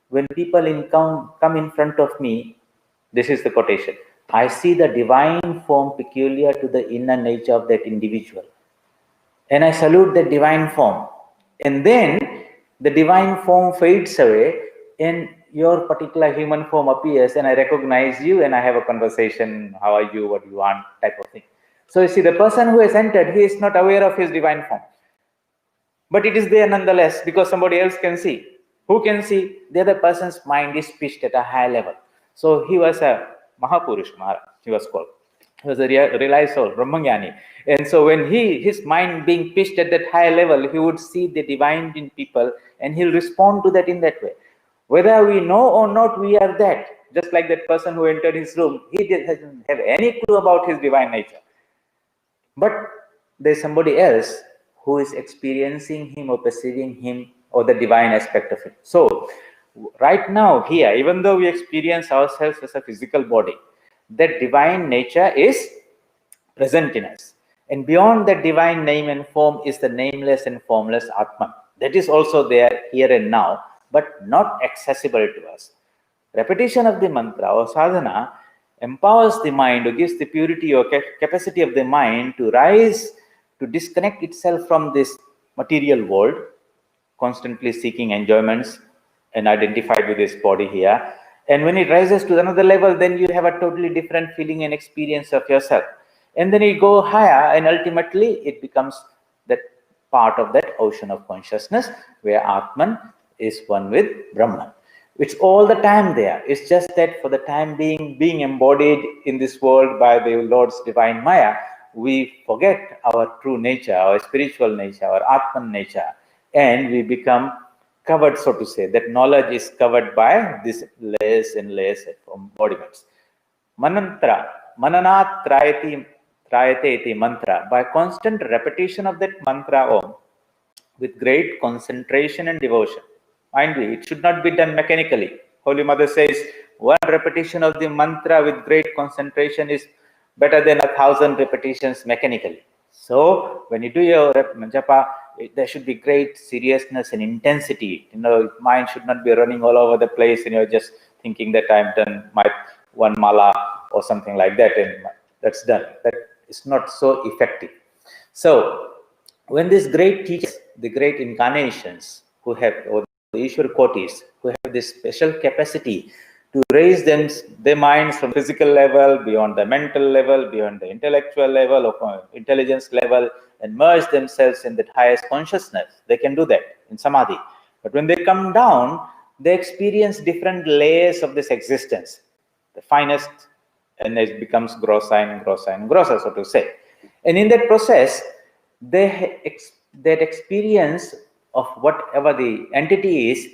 When people come in front of me, this is the quotation, I see the divine form peculiar to the inner nature of that individual. And I salute the divine form. And then the divine form fades away and your particular human form appears, and I recognize you and I have a conversation. How are you? What do you want? Type of thing. So you see, the person who has entered, he is not aware of his divine form. But it is there nonetheless because somebody else can see. Who can see? The other person's mind is pitched at a high level. So he was a Mahapurush Maharaj, he was called. He was a realized soul, Brahmajnani. And so when his mind being pitched at that high level, he would see the divine in people and he'll respond to that in that way. Whether we know or not, we are that. Just like that person who entered his room, he doesn't have any clue about his divine nature. But there's somebody else who is experiencing him or perceiving him or the divine aspect of it. So right now here, even though we experience ourselves as a physical body, that divine nature is present in us. And beyond that divine name and form is the nameless and formless Atman. That is also there here and now, but not accessible to us. Repetition of the mantra or sadhana empowers the mind, or gives the purity or capacity of the mind to rise, to disconnect itself from this material world, constantly seeking enjoyments and identified with this body here. And when it rises to another level, then you have a totally different feeling and experience of yourself. And then you go higher, and ultimately it becomes that part of that ocean of consciousness where Atman is one with Brahman. It's all the time there. It's just that for the time being embodied in this world by the Lord's divine Maya, we forget our true nature, our spiritual nature, our Atman nature, and we become covered, so to say. That knowledge is covered by this layers and layers of embodiments. Manantra, mananat trayate iti mantra. By constant repetition of that mantra Om, with great concentration and devotion. Mind you, it should not be done mechanically. Holy Mother says, one repetition of the mantra with great concentration is better than 1,000 repetitions mechanically. So when you do your japa, there should be great seriousness and intensity. Mind should not be running all over the place, and you're just thinking that I've done my one mala or something like that, and that's done. That is not so effective. So when these great teachers, the great incarnations who have, or the Ishwar Kotis, who have this special capacity to raise their minds from physical level, beyond the mental level, beyond the intellectual level, or intelligence level, and merge themselves in that highest consciousness, they can do that in samadhi. But when they come down, they experience different layers of this existence. The finest, and it becomes grosser and grosser and grosser, so to say. And in that process, that experience of whatever the entity is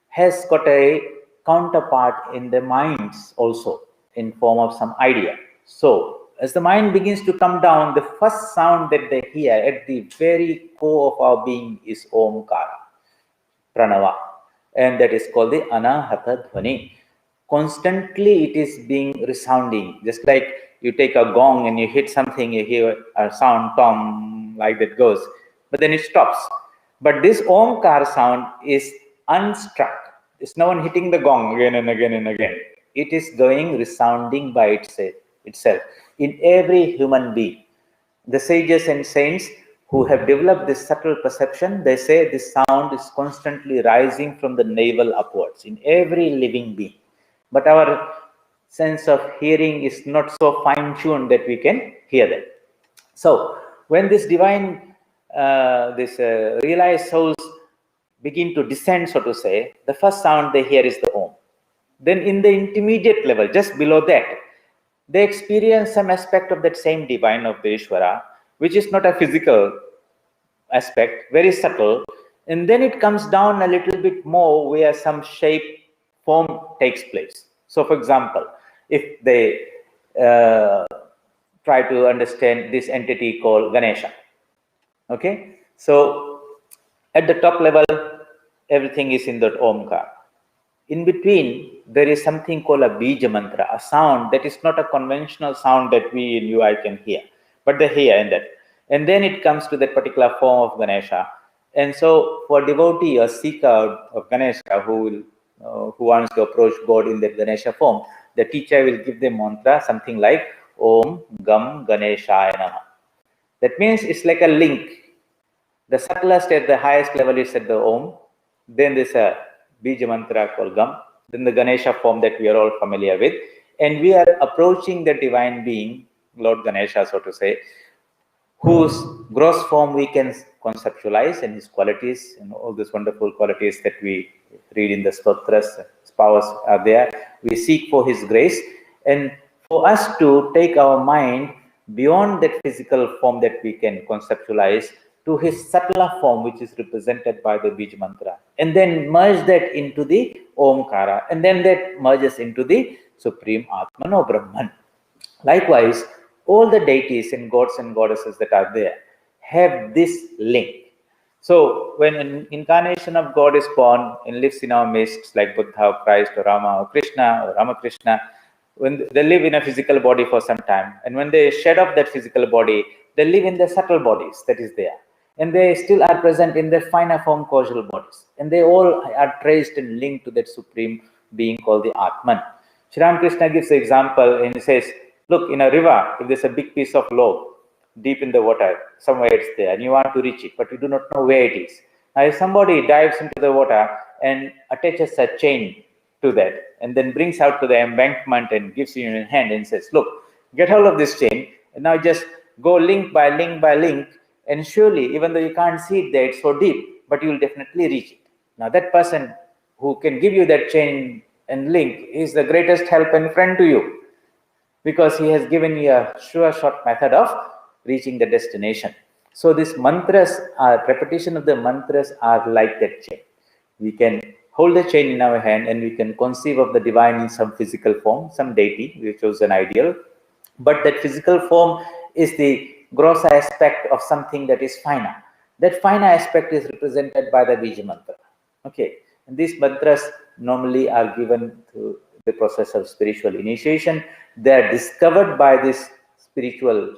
has got a counterpart in their minds also, in form of some idea. So as the mind begins to come down, the first sound that they hear at the very core of our being is Omkara, Pranava, and that is called the Anahata Dhvani. Constantly it is being resounding, just like you take a gong and you hit something, you hear a sound, tom, like that goes, but then it stops. But this Omkar sound is unstruck. It's no one hitting the gong again and again and again. It is going resounding by itself in every human being. The sages and saints who have developed this subtle perception, they say this sound is constantly rising from the navel upwards in every living being. But our sense of hearing is not so fine-tuned that we can hear them. So when this divine, realized souls begin to descend, so to say, the first sound they hear is the Om. Then in the intermediate level, just below that, they experience some aspect of that same divine of the Ishvara, which is not a physical aspect, very subtle. And then it comes down a little bit more where some shape, form takes place. So for example, if they try to understand this entity called Ganesha, okay? So at the top level, everything is in that Omkar. In between, there is something called a Bija Mantra, a sound that is not a conventional sound that we and you I can hear, but they hear in that. And then it comes to that particular form of Ganesha. And so for devotee or seeker of Ganesha who wants to approach God in that Ganesha form, the teacher will give them mantra, something like Om Gam Ganeshaya Namaha. That means it's like a link. The subtlest at the highest level is at the Om. Then there's a Bija Mantra called Gam. Then the Ganesha form that we are all familiar with. And we are approaching the divine being, Lord Ganesha, so to say, whose gross form we can conceptualize, and his qualities and all these wonderful qualities that we read in the stotras, his powers are there. We seek for his grace, and for us to take our mind beyond that physical form that we can conceptualize to his subtler form, which is represented by the Bij Mantra, and then merge that into the Omkara, and then that merges into the Supreme Atman or Brahman. Likewise, all the deities and gods and goddesses that are there have this link. So when an incarnation of God is born and lives in our midst, like Buddha or Christ or Rama or Krishna or Ramakrishna, when they live in a physical body for some time, and when they shed off that physical body, they live in the subtle bodies that is there. And they still are present in their finer form causal bodies. And they all are traced and linked to that supreme being called the Atman. Sri Ramakrishna gives the example and he says, look, in a river, if there's a big piece of log deep in the water, somewhere it's there, and you want to reach it, but you do not know where it is. Now, if somebody dives into the water and attaches a chain to that, and then brings out to the embankment and gives you in your hand and says, look, get hold of this chain, and now just go link by link by link, and surely, even though you can't see it there, it's so deep, but you will definitely reach it. Now, that person who can give you that chain and link is the greatest help and friend to you, because he has given you a sure short method of reaching the destination. So these mantras, repetition of the mantras are like that chain. We can hold the chain in our hand and we can conceive of the divine in some physical form, some deity, we chose an ideal. But that physical form is the gross aspect of something that is finer. That finer aspect is represented by the Bija Mantra. Okay, and these mantras normally are given through the process of spiritual initiation. They are discovered by this spiritual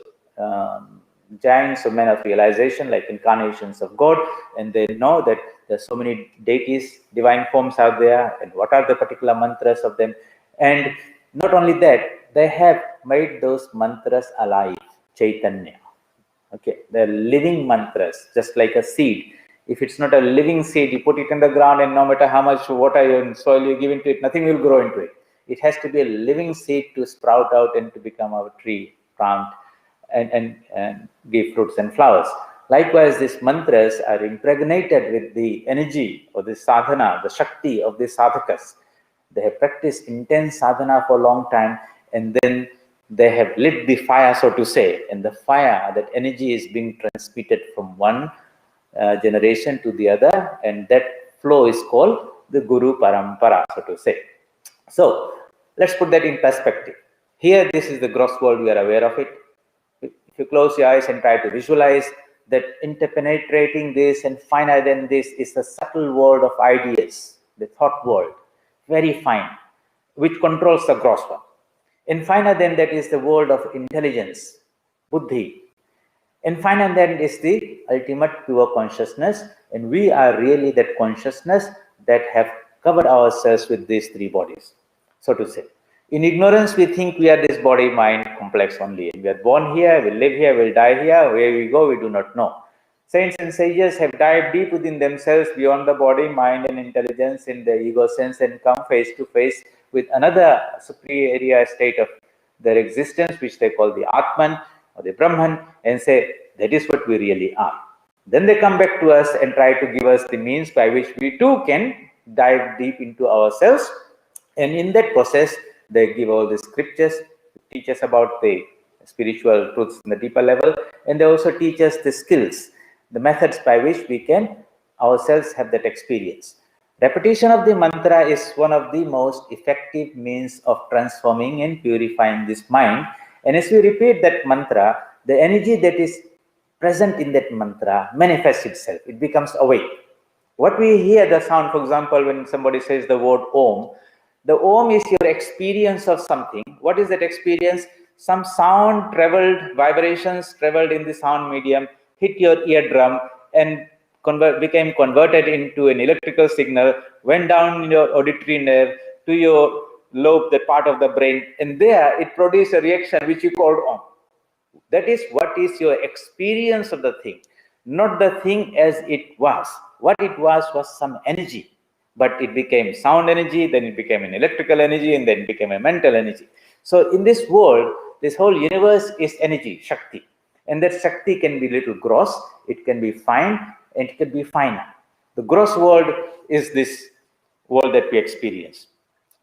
giants or men of realization, like incarnations of God, and they know that there's so many deities, divine forms out there, and what are the particular mantras of them. And not only that, they have made those mantras alive, Chaitanya. Okay, they're living mantras, just like a seed. If it's not a living seed, you put it in the ground, and no matter how much water and soil you give into it, nothing will grow into it. It has to be a living seed to sprout out and to become a tree, plant, and give fruits and flowers. Likewise, these mantras are impregnated with the energy or the sadhana, the shakti of the sadhakas. They have practiced intense sadhana for a long time, and then they have lit the fire, so to say, and the fire, that energy is being transmitted from one generation to the other, and that flow is called the Guru Parampara, so to say. So let's put that in perspective. Here, this is the gross world, we are aware of it. If you close your eyes and try to visualize that interpenetrating this and finer than this is the subtle world of ideas, the thought world, very fine, which controls the gross one. And finer than that is the world of intelligence, buddhi. And finer than is the ultimate pure consciousness, and we are really that consciousness that have covered ourselves with these three bodies, so to say. In ignorance, we think we are this body-mind complex only. We are born here, we live here, we'll die here. Where we go, we do not know. Saints and sages have dived deep within themselves beyond the body, mind, and intelligence in the ego sense, and come face to face with another superior state of their existence, which they call the Atman or the Brahman, and say, that is what we really are. Then they come back to us and try to give us the means by which we too can dive deep into ourselves. And in that process, they give all the scriptures, teach us about the spiritual truths in the deeper level, and they also teach us the skills, the methods by which we can ourselves have that experience. Repetition of the mantra is one of the most effective means of transforming and purifying this mind. And as we repeat that mantra, the energy that is present in that mantra manifests itself. It becomes awake. What we hear the sound, for example, when somebody says the word Om, the Om is your experience of something. What is that experience? Some sound traveled, vibrations traveled in the sound medium, hit your eardrum, and became converted into an electrical signal, went down in your auditory nerve to your lobe, that part of the brain, and there it produced a reaction which you called Om. That is what is your experience of the thing, not the thing as it was. What it was some energy, but it became sound energy, then it became an electrical energy, and then it became a mental energy. So in this world, this whole universe is energy, Shakti. And that Shakti can be little gross, it can be fine, and it can be finer. The gross world is this world that we experience.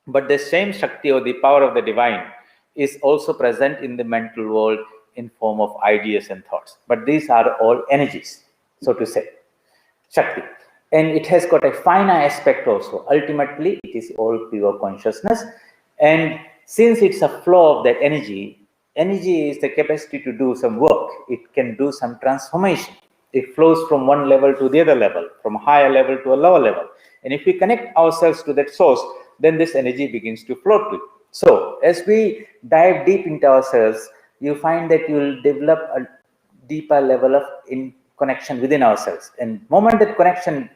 But the same Shakti or the power of the divine is also present in the mental world in form of ideas and thoughts. But these are all energies, so to say, Shakti. And it has got a finer aspect also. Ultimately, it is all pure consciousness. And since it's a flow of that energy, energy is the capacity to do some work. It can do some transformation. It flows from one level to the other level, from a higher level to a lower level. And if we connect ourselves to that source, then this energy begins to flow to it. So as we dive deep into ourselves, you find that you will develop a deeper level of connection within ourselves. And the moment that connection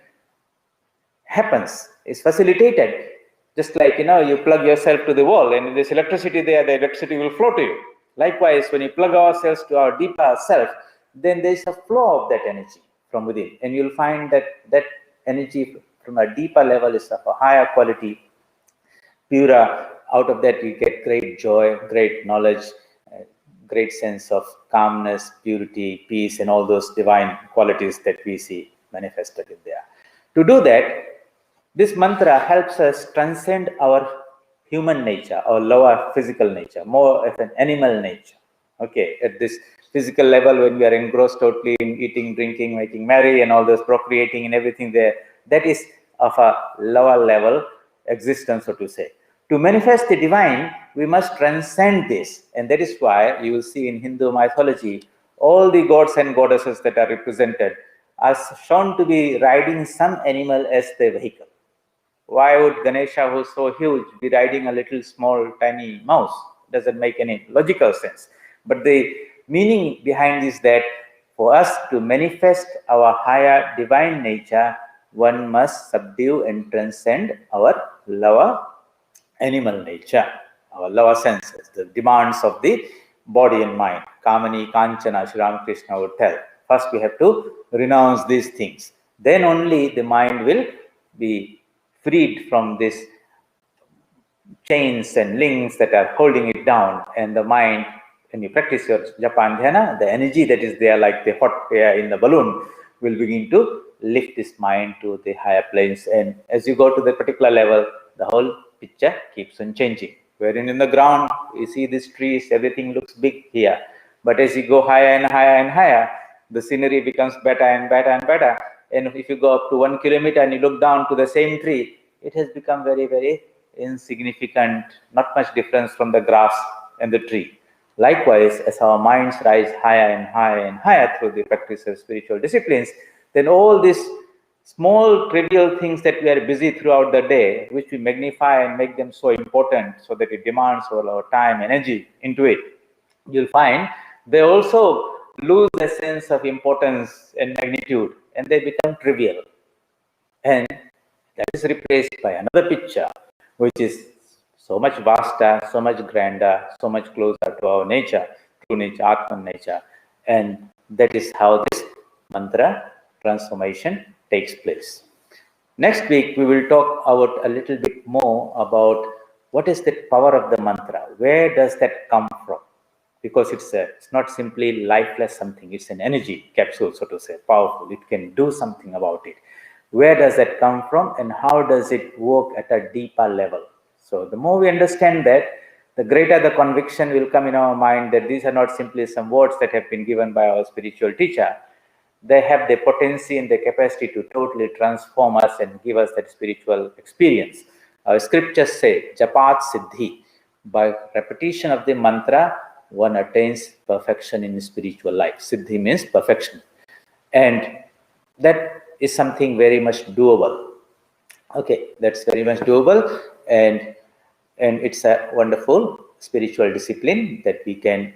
happens, is facilitated, just like, you plug yourself to the wall and there's electricity there, the electricity will flow to you. Likewise, when you plug ourselves to our deeper self, then there's a flow of that energy from within, and you'll find that that energy from a deeper level is of a higher quality, purer. Out of that you get great joy, great knowledge, great sense of calmness, purity, peace, and all those divine qualities that we see manifested in there. To do that, this mantra helps us transcend our human nature, our lower physical nature, more of an animal nature. Okay, at this physical level, when we are engrossed totally in eating, drinking, making merry, and all those procreating and everything there, that is of a lower level existence, so to say. To manifest the divine, we must transcend this. And that is why you will see in Hindu mythology, all the gods and goddesses that are represented are shown to be riding some animal as their vehicle. Why would Ganesha, who's so huge, be riding a little small tiny mouse? Doesn't make any logical sense. But the meaning behind is that For us to manifest our higher divine nature, one must subdue and transcend our lower animal nature, our lower senses, the demands of the body and mind. Kamani, Kanchana, Sri Ramakrishna would tell. First we have to renounce these things. Then only the mind will be freed from this chains and links that are holding it down, and the mind, when you practice your japa and dhyana, the energy that is there like the hot air in the balloon will begin to lift this mind to the higher planes, and as you go to the particular level, the whole picture keeps on changing. Wherein in the ground you see these trees, everything looks big here, but as you go higher and higher and higher, the scenery becomes better and better and better, and if you go up to 1 kilometer and you look down to the same tree, it has become very, very insignificant, not much difference from the grass and the tree. Likewise, as our minds rise higher and higher and higher through the practice of spiritual disciplines, then all these small trivial things that we are busy throughout the day, which we magnify and make them so important so that it demands all our time, energy into it, you'll find they also lose a sense of importance and magnitude, and they become trivial. And that is replaced by another picture, which is so much vaster, so much grander, so much closer to our nature, true nature, Atman nature. And that is how this mantra transformation takes place. Next week, we will talk about a little bit more about what is the power of the mantra. Where does that come from? Because it's not simply lifeless something. It's an energy capsule, so to say, powerful. It can do something about it. Where does that come from, and how does it work at a deeper level? So the more we understand that, the greater the conviction will come in our mind that these are not simply some words that have been given by our spiritual teacher. They have the potency and the capacity to totally transform us and give us that spiritual experience. Our scriptures say, Japat Siddhi. By repetition of the mantra, one attains perfection in spiritual life. Siddhi means perfection. And that is something very much doable. Okay, that's very much doable, and it's a wonderful spiritual discipline that we can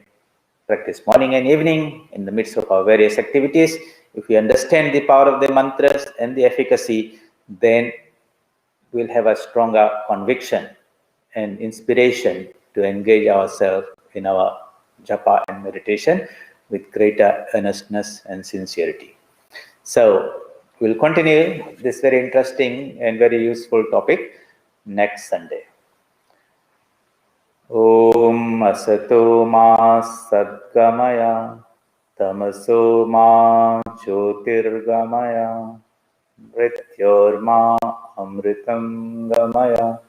practice morning and evening in the midst of our various activities. If we understand the power of the mantras and the efficacy, then we'll have a stronger conviction and inspiration to engage ourselves in our japa and meditation with greater earnestness and sincerity. So we'll continue this very interesting and very useful topic next Sunday. Om Asato Ma Sadgamaya Tamaso Ma Jyotirgamaya Mrityorma Amritam Gamaya.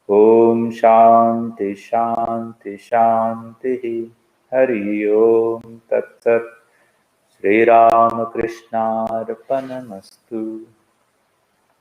Om Shanti Shanti Shanti. Hari Om Tat Sat. Sri Ramakrishna Arpanamastu.